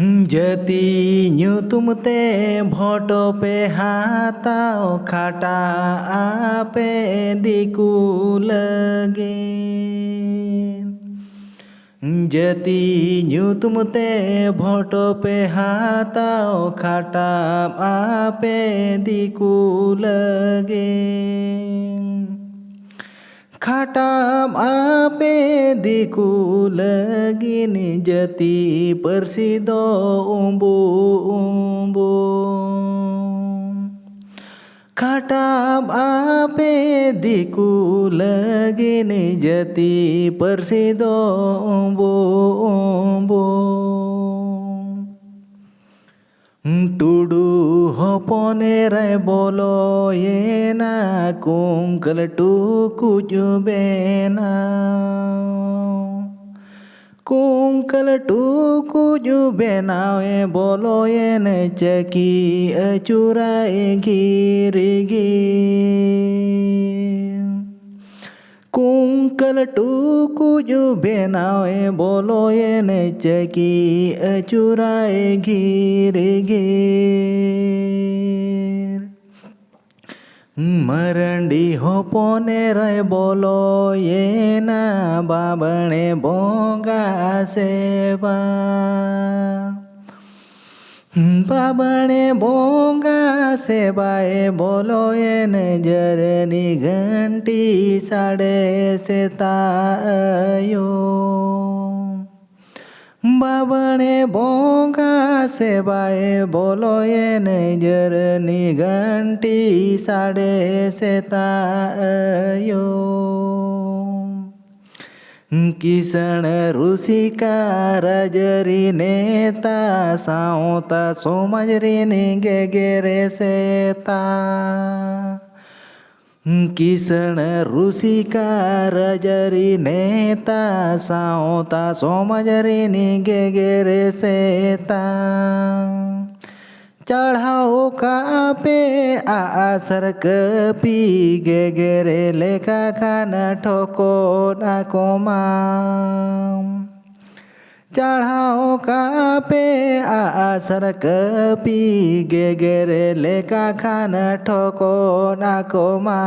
जति nyutum te bhoto pe hatao khata ape diku lage जति nyutum te bhoto pe hatao khata ape diku lage खाटाम आपे दिकु लगिन जति परसिदो उम्बु उम्बु खाटाम आपे दिकु लगिन जति परसिदो उम्बु उम्बु टुडू होपने रे बोलो ये ना कुंकल टूकु जुबेना कुंकल टूकु जुबेना ये बोलो ये न चकी अचुरा गिरिगी कुंकल टूकु जुबेनावे बोलो ये न चकी अचुराए घीर घीर मरंडी होपोने रे बोलो ये ना बाबणे बोंगा सेवा बाबणे बोंगा सेवाए बोलो ये नजरनी घंटी साढ़े से तायो बाबणे बोंगा सेवाए बोलो ये नजरनी घंटी साढ़े से तायो किसण ऋषिका रजरी नेता साउता सोमजरी गेरे सेता किसण ऋषिका रजरी नेता साउता सोमजरी गेरे सेता चढ़ाओ का पे आसर कपी गेरे लेखा खाना ठोको ना कोमा चढ़ाओ का पे आसर कपी गेरे लेखा खाना ठोको ना कोमा